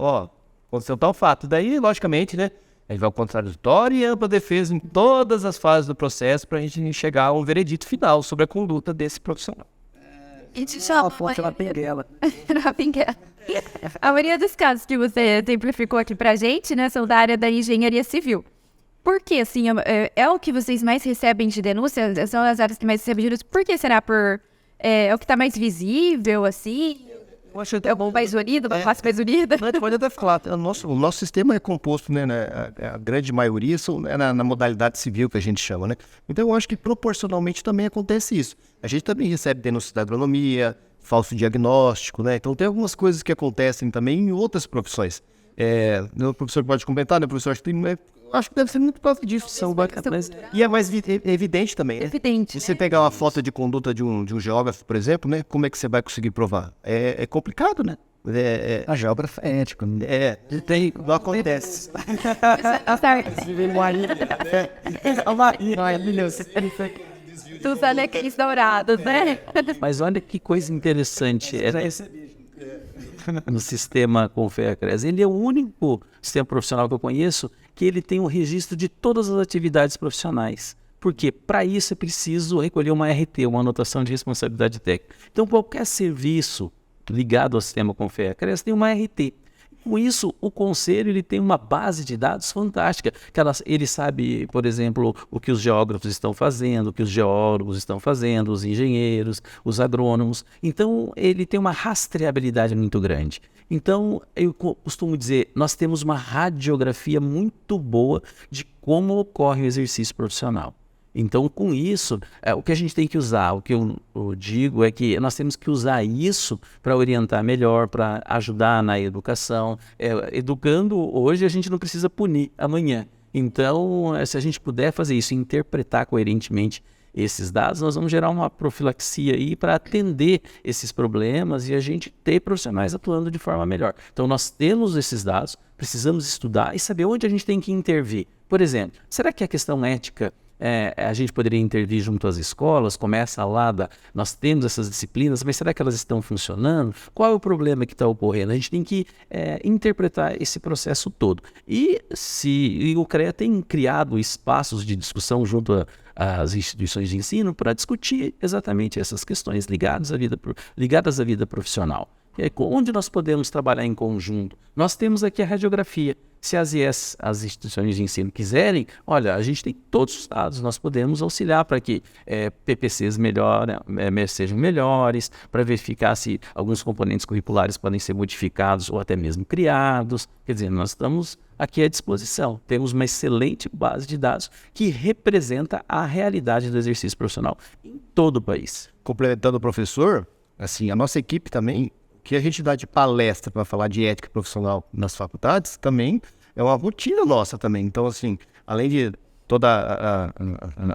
aconteceu tal fato. Daí, logicamente, né? Ele vai ao contraditório e ampla defesa em todas as fases do processo para a gente chegar a um veredito final sobre a conduta desse profissional. E te chama, A maioria dos casos que você exemplificou aqui pra gente, né, são da área da engenharia civil. Por que, assim, é o que vocês mais recebem de denúncia? São as áreas que mais recebem de denúncia? Por que será? É o que tá mais visível, assim? É o mais unido, uma classe mais unida? Pode até falar. O nosso sistema é composto, né? A grande maioria são na modalidade civil, que a gente chama, né? Então, eu acho que proporcionalmente também acontece isso. A gente também recebe denúncias da agronomia, falso diagnóstico, né? Então, tem algumas coisas que acontecem também em outras profissões. O professor pode comentar, né? O professor acho que deve ser muito próximo disso. E é mais evidente também, né? Evidente. Se você pegar uma foto de conduta de um geógrafo, por exemplo, né? Como é que você vai conseguir provar? É complicado, né? A geógrafo é ético. Não acontece. Dos alecrim dourados, né? Mas olha que coisa interessante. No sistema Confea-CREAS. Ele é o único sistema profissional que eu conheço que ele tem um registro de todas as atividades profissionais. Porque para isso é preciso recolher uma RT, uma anotação de responsabilidade técnica. Então, qualquer serviço ligado ao sistema Confea-CREAS tem uma RT. Com isso, o conselho ele tem uma base de dados fantástica. Ele sabe, por exemplo, o que os geógrafos estão fazendo, o que os geólogos estão fazendo, os engenheiros, os agrônomos. Então, ele tem uma rastreabilidade muito grande. Então, eu costumo dizer, nós temos uma radiografia muito boa de como ocorre o exercício profissional. Então, com isso, o que a gente tem que usar, o que eu digo é que nós temos que usar isso para orientar melhor, para ajudar na educação. Educando hoje, a gente não precisa punir amanhã. Então, se a gente puder fazer isso, interpretar coerentemente esses dados, nós vamos gerar uma profilaxia aí para atender esses problemas e a gente ter profissionais atuando de forma melhor. Então, nós temos esses dados, precisamos estudar e saber onde a gente tem que intervir. Por exemplo, será que a questão ética a gente poderia intervir junto às escolas, começa lá, nós temos essas disciplinas, mas será que elas estão funcionando? Qual é o problema que está ocorrendo? A gente tem que interpretar esse processo todo. E o CREA tem criado espaços de discussão junto às instituições de ensino para discutir exatamente essas questões ligadas à vida profissional. Onde nós podemos trabalhar em conjunto? Nós temos aqui a radiografia. Se as IES, as instituições de ensino, quiserem, olha, a gente tem todos os dados, nós podemos auxiliar para que PPCs sejam melhores, para verificar se alguns componentes curriculares podem ser modificados ou até mesmo criados. Quer dizer, nós estamos aqui à disposição. Temos uma excelente base de dados que representa a realidade do exercício profissional em todo o país. Complementando o professor, assim, a nossa equipe também, que a gente dá de palestra para falar de ética profissional nas faculdades, também é uma rotina nossa também. Então, assim, além de todas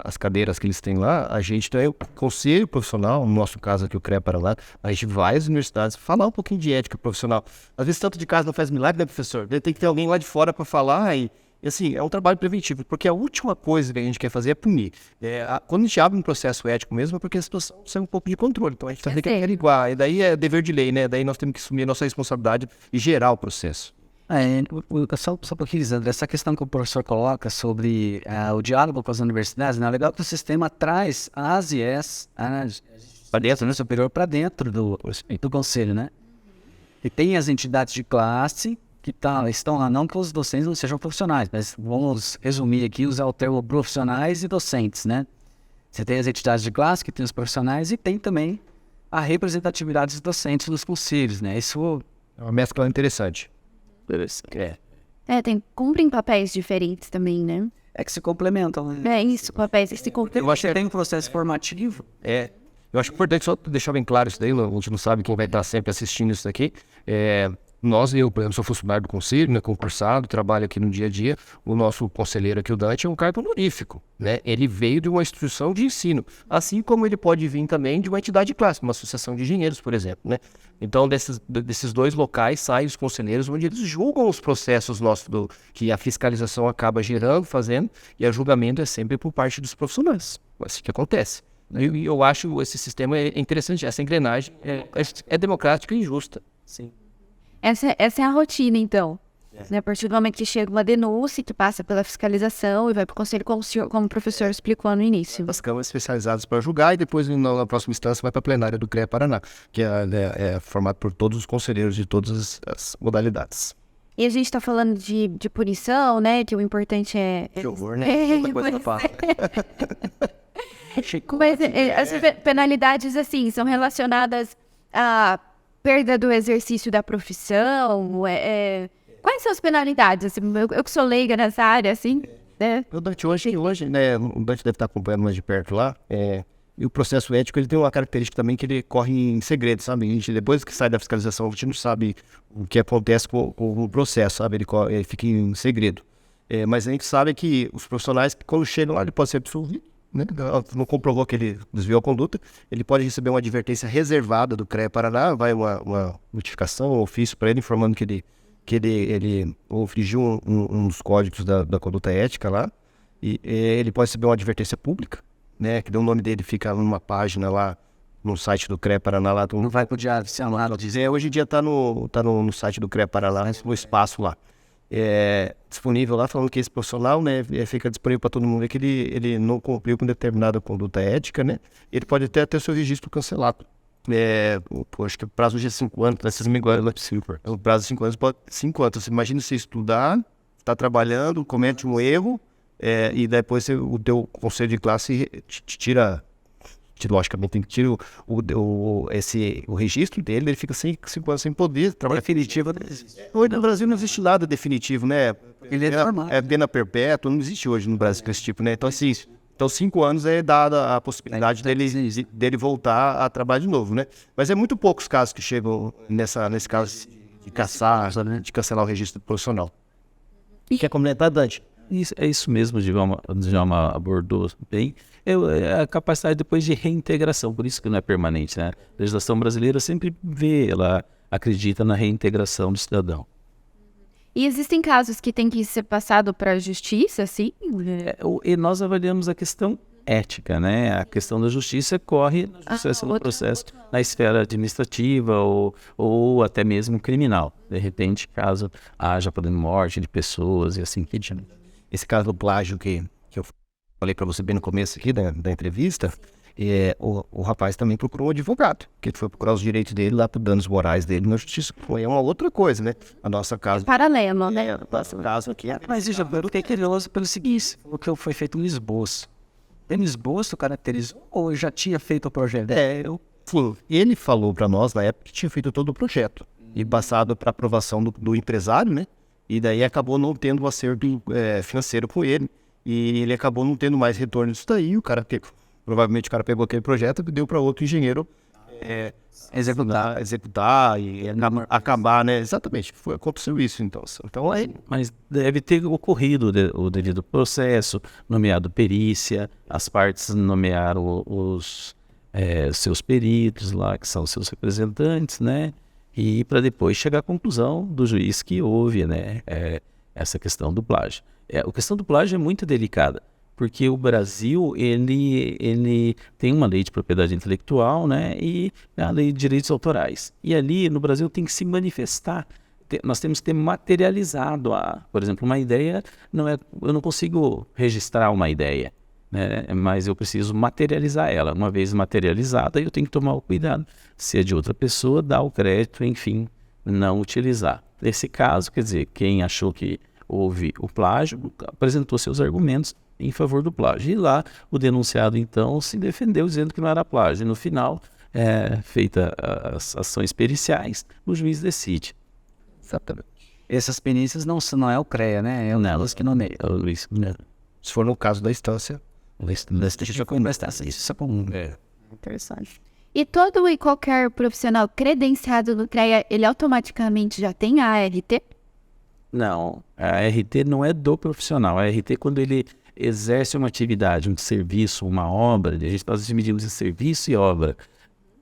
as cadeiras que eles têm lá, a gente tem o conselho profissional, no nosso caso aqui o CREA Paraná, a gente vai às universidades falar um pouquinho de ética profissional. Às vezes, tanto de casa não faz milagre, né, professor? Tem que ter alguém lá de fora para falar e assim, é um trabalho preventivo, porque a última coisa que a gente quer fazer é punir. Quando a gente abre um processo ético mesmo, é porque a situação sai um pouco de controle. Então a gente tem que averiguar. E daí é dever de lei, né? Daí nós temos que assumir a nossa responsabilidade e gerar o processo. Só um pouquinho, Lisandro, essa questão que o professor coloca sobre o diálogo com as universidades, né? É legal que o sistema traz as IES para dentro, né? Superior para dentro do conselho, né? E tem as entidades de classe que estão lá, não que os docentes não sejam profissionais, mas vamos resumir aqui, usar o termo profissionais e docentes, né? Você tem as entidades de classe, que tem os profissionais, e tem também a representatividade dos docentes nos conselhos, né? Isso é uma mescla interessante. Cumprem papéis diferentes também, né? É que se complementam, né? Papéis que se complementam. Eu acho que tem um processo formativo. Eu acho importante só deixar bem claro isso daí, a gente não sabe quem vai estar sempre assistindo isso daqui. Eu, por exemplo, sou funcionário do conselho, né, concursado, trabalho aqui no dia a dia. O nosso conselheiro aqui, o Dante, é um cargo honorífico, né? Ele veio de uma instituição de ensino, assim como ele pode vir também de uma entidade de classe, uma associação de engenheiros, por exemplo, né? Então, desses dois locais saem os conselheiros, onde eles julgam os processos nossos, que a fiscalização acaba fazendo, e o julgamento é sempre por parte dos profissionais. Assim que acontece. E eu acho esse sistema interessante, essa engrenagem é democrática e justa. Sim. Essa é a rotina, então. Né? A partir do momento que chega uma denúncia, que passa pela fiscalização e vai para o conselho, como o professor explicou no início. As câmaras especializadas para julgar e depois, na próxima instância, vai para a plenária do CREA Paraná, que é formado por todos os conselheiros de todas as modalidades. E a gente está falando de punição, né? Que o importante é... Que horror, né? Outra coisa da pasta. Mas as penalidades, assim, são relacionadas a perda do exercício da profissão? Quais são as penalidades? Assim, eu que sou leiga nessa área, assim, né? O Dante hoje, né, o Dante deve estar acompanhando mais de perto lá, e o processo ético, ele tem uma característica também que ele corre em segredo, sabe? A gente, depois que sai da fiscalização, a gente não sabe o que acontece com o processo, sabe? Ele fica em segredo. Mas a gente sabe que os profissionais, quando chegam lá, ele pode ser absolvido, né? Não comprovou que ele desviou a conduta, ele pode receber uma advertência reservada do CREA Paraná, vai uma notificação, um ofício para ele informando que ele infringiu um dos códigos da conduta ética lá, e ele pode receber uma advertência pública, né? Que o nome dele fica numa página lá no site do CREA Paraná lá. Não vai pro diário oficial lá, hoje em dia tá no site do CREA Paraná, no espaço lá. Disponível lá, falando que esse profissional, né, fica disponível para todo mundo ver que ele não cumpriu com determinada conduta ética, né? Ele pode até ter o seu registro cancelado. Acho que o prazo de 5 anos, né? Se não me engano, não é possível. O prazo de 5 anos pode 5 anos. Você imagina você estudar, está trabalhando, comete um erro, e depois o teu conselho de classe tira. Logicamente tem que tirar o registro dele, ele fica 5 anos sem poder trabalhar. Definitivo não existe. Hoje no Brasil não existe nada definitivo, né? Ele é normal. É pena perpétua, não existe hoje no Brasil esse tipo, né? Então, assim, 5 anos é dada a possibilidade dele voltar a trabalhar de novo, né? Mas é muito poucos casos que chegam nesse caso de cancelar o registro profissional. Quer comentar, Dante? É isso mesmo, o Djalma abordou bem. É a capacidade depois de reintegração, por isso que não é permanente, né? A legislação brasileira sempre ela acredita na reintegração do cidadão. E existem casos que tem que ser passado para a justiça, assim? E nós avaliamos a questão ética, né? A questão da justiça corre na justiça no processo, na esfera administrativa ou até mesmo criminal. De repente, caso haja problema de morte de pessoas e assim que diante. Esse caso do plágio que eu falei para você bem no começo aqui da entrevista, o rapaz também procurou um advogado, que ele foi procurar os direitos dele lá para danos morais dele na justiça. Foi uma outra coisa, né? A nossa casa... Paralelo, né? O nosso caso aqui Mas veja, eu fiquei curioso pelo seguinte, o que foi feito um esboço. Tem esboço caracterizou ou já tinha feito o projeto? Sim, ele falou para nós na época que tinha feito todo o projeto e passado para aprovação do empresário, né? E daí acabou não tendo um acerto financeiro com ele e ele acabou não tendo mais retorno disso daí. Provavelmente o cara pegou aquele projeto e deu para outro engenheiro executar e acabar, né? Exatamente, aconteceu isso então. Mas deve ter ocorrido o devido processo, nomeado perícia, as partes nomearam os seus peritos lá, que são seus representantes, né? E para depois chegar à conclusão do juiz que houve, né? Essa questão do plágio. A questão do plágio é muito delicada, porque o Brasil, ele tem uma lei de propriedade intelectual, né, e a lei de direitos autorais. E ali, no Brasil, tem que se manifestar. Nós temos que ter materializado, por exemplo, uma ideia, eu não consigo registrar uma ideia, né, mas eu preciso materializar ela. Uma vez materializada, eu tenho que tomar o cuidado. Se é de outra pessoa, dar o crédito, enfim, não utilizar. Nesse caso, quer dizer, quem achou que houve o plágio, apresentou seus argumentos em favor do plágio. E lá o denunciado, então, se defendeu dizendo que não era plágio. E no final, feita as ações periciais, o juiz decide. Exatamente. Essas perícias não é o CREA, né? É o Nelas que nomeia. Se for no caso da instância, Deixa eu conversar. Isso é comum. Interessante. E todo e qualquer profissional credenciado no CREA, ele automaticamente já tem a ART? Não, a RT não é do profissional. A RT, quando ele exerce uma atividade, um serviço, uma obra, nós dividimos em serviço e obra,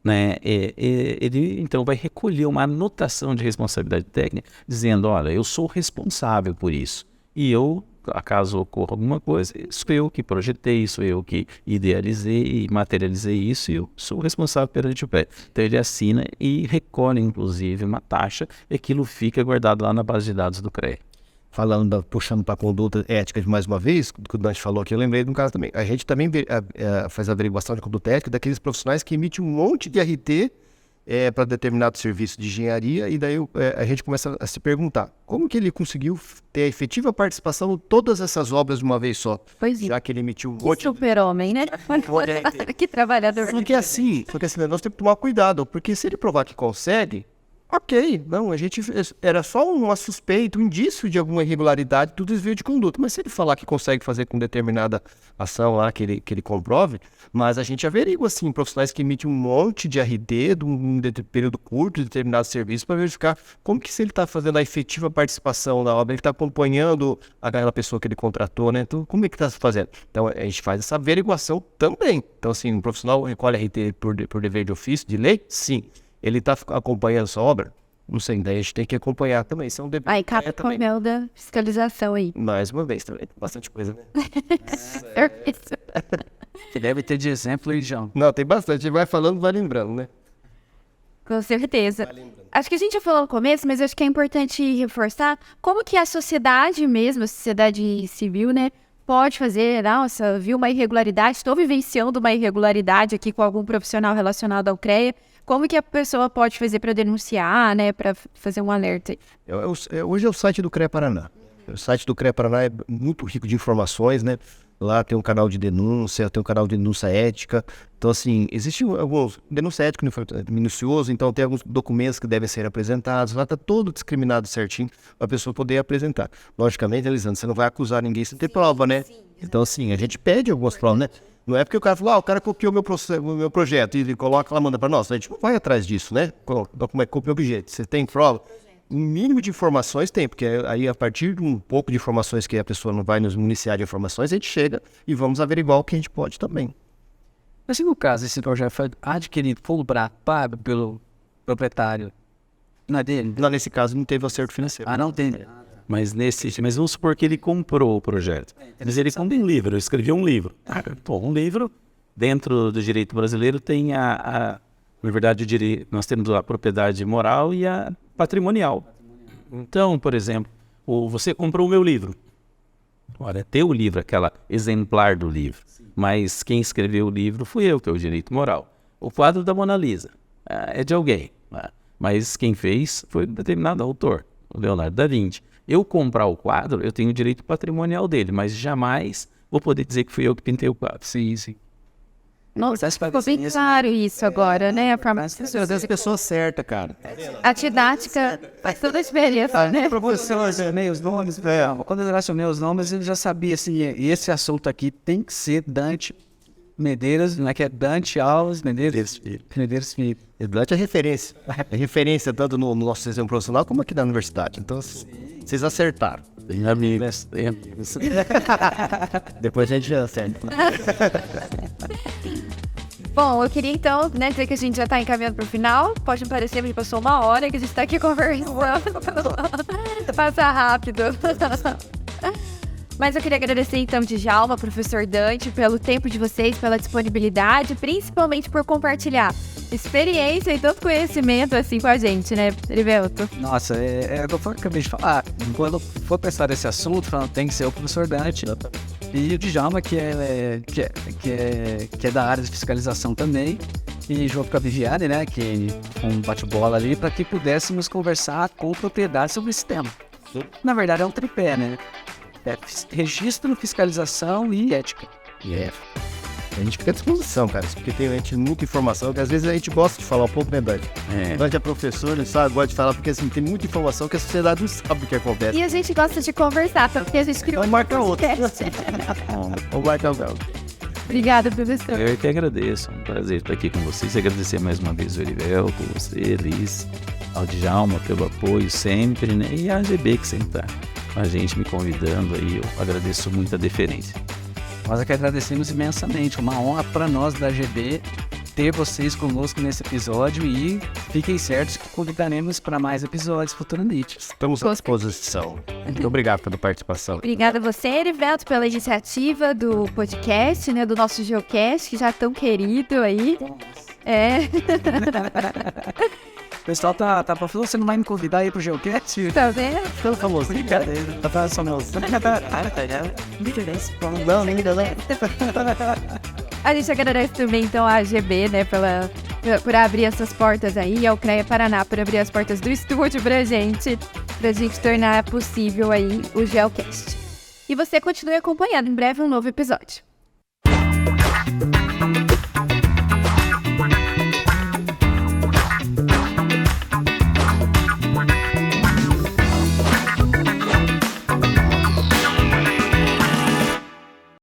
né? Ele então vai recolher uma anotação de responsabilidade técnica, dizendo, olha, eu sou responsável por isso. E eu, acaso ocorra alguma coisa, sou eu que projetei, sou eu que idealizei e materializei isso, e eu sou responsável perante o pé. Então ele assina e recolhe, inclusive, uma taxa, e aquilo fica guardado lá na base de dados do CREA. Puxando para a conduta ética de mais uma vez, do que o Dante falou aqui, eu lembrei de um caso também. A gente também faz averiguação de conduta ética daqueles profissionais que emitem um monte de RT para determinado serviço de engenharia, e daí a gente começa a se perguntar como que ele conseguiu ter a efetiva participação em todas essas obras de uma vez só, já que ele emitiu um monte de... Super-homem, né? Que trabalhador. Só que assim, nós temos que tomar cuidado, porque se ele provar que consegue, ok, não, a gente era só uma suspeita, um indício de alguma irregularidade do desvio de conduta, mas se ele falar que consegue fazer com determinada ação lá, que ele comprove, mas a gente averigua, assim, profissionais que emitem um monte de RD de um período curto de determinado serviço para verificar como que se ele está fazendo a efetiva participação na obra, ele está acompanhando aquela pessoa que ele contratou, né? Então, como é que está fazendo? Então, a gente faz essa averiguação também. Então, assim, um profissional recolhe RT por dever de ofício, de lei? Sim. Ele está acompanhando essa obra? Não sei, daí a gente tem que acompanhar também. Isso é um dever. Aí, cabe com o mel da fiscalização aí. Mais uma vez também, bastante coisa, né? Deve ter de exemplo aí, João. Não, tem bastante. A gente vai falando, vai lembrando, né? Com certeza. Acho que a gente já falou no começo, mas acho que é importante reforçar como que a sociedade mesmo, a sociedade civil, né, pode fazer, nossa, viu uma irregularidade, estou vivenciando uma irregularidade aqui com algum profissional relacionado ao CREA. Como que a pessoa pode fazer para denunciar, né, para fazer um alerta? Hoje é o site do CREA Paraná. O site do CREA Paraná é muito rico de informações, né? Lá tem um canal de denúncia, tem um canal de denúncia ética. Então, assim, existe alguns... Denúncia ética minucioso, então tem alguns documentos que devem ser apresentados. Lá está todo discriminado certinho para a pessoa poder apresentar. Logicamente, Elisandro, você não vai acusar ninguém sem ter prova, né? Então, assim, a gente pede algumas provas, né? Não é porque o cara falou, o cara copiou o meu projeto e ele coloca lá, manda para nós. A gente não vai atrás disso, né? Como é que copia o objeto? Você tem prova? Um mínimo de informações tem, porque aí a partir de um pouco de informações que a pessoa não vai nos municiar de informações, a gente chega e vamos averiguar o que a gente pode também. Mas se no caso esse projeto foi adquirido, pago pelo proprietário, não é dele? Não, nesse caso não teve acerto financeiro. Não tem. Mas vamos supor que ele comprou o projeto. Mas ele comprou um livro, eu escrevi um livro. Um livro, dentro do direito brasileiro, tem na verdade, nós temos a propriedade moral e a patrimonial. Então, por exemplo, você comprou o meu livro. Olha, é teu livro, aquela exemplar do livro. Mas quem escreveu o livro fui eu, que é o direito moral. O quadro da Mona Lisa é de alguém, mas quem fez foi um determinado autor, o Leonardo da Vinci. Eu comprar o quadro, eu tenho o direito patrimonial dele, mas jamais vou poder dizer que fui eu que pintei o quadro. Sim, sim. Nossa, ficou bem claro isso agora, né? A forma Das pessoas certas, cara. A didática faz toda a diferença, né? Professor, os nomes, quando eu relacionei os nomes, eu já sabia, assim, esse assunto aqui tem que ser Dante Medeiros, não é que é Dante Alves Medeiros Filho. E Dante é referência. É referência tanto no nosso sistema profissional como aqui na universidade. Então, vocês acertaram. Tem amigos. Depois a gente já acerta. Bom, eu queria então, né, dizer que a gente já está encaminhando para o final. Pode me parecer que passou uma hora que a gente está aqui conversando. Passa rápido. Mas eu queria agradecer então, Djalma, professor Dante, pelo tempo de vocês, pela disponibilidade, principalmente por compartilhar experiência e todo conhecimento assim com a gente, né, Erivelto? Nossa, é o que eu acabei de falar. Quando for pensar nesse assunto, tem que ser o professor Dante. E o Djalma, que é da área de fiscalização também, e junto com a Viviane, né, que um bate-bola ali, para que pudéssemos conversar com propriedade sobre esse tema. Na verdade, é um tripé, né? É registro, fiscalização e ética. A gente fica à disposição, cara, porque tem muita informação, que às vezes a gente gosta de falar um pouco, né, Dante? Dante é professor, ele sabe, gosta de falar, porque assim, tem muita informação que a sociedade não sabe o que acontece. E a gente gosta de conversar, porque a gente criou Então marca outro. Vamos marcar o Obrigada, professor. Eu que agradeço, é um prazer estar aqui com vocês. Agradecer mais uma vez o Erivelto, você, Liz, ao Djalma pelo apoio sempre, né? E a AGB que sempre está com a gente me convidando aí, eu agradeço muito a deferência. Nós aqui agradecemos imensamente, uma honra para nós da AGB ter vocês conosco nesse episódio e fiquem certos que convidaremos para mais episódios futuramente. Estamos à disposição. Muito obrigado pela participação. Obrigada a você, Erivelto, pela iniciativa do podcast, né, do nosso Geocast, que já é tão querido aí. O pessoal tá falando, você não vai me convidar aí pro Geocast? Tá vendo? Pelo famoso. Brincadeira. Tá só meu. Não, nem me deu, né? A gente agradece também, então, a AGB, né, por abrir essas portas aí, ao CREA Paraná, por abrir as portas do estúdio pra gente tornar possível aí o Geocast. E você continue acompanhando, em breve um novo episódio.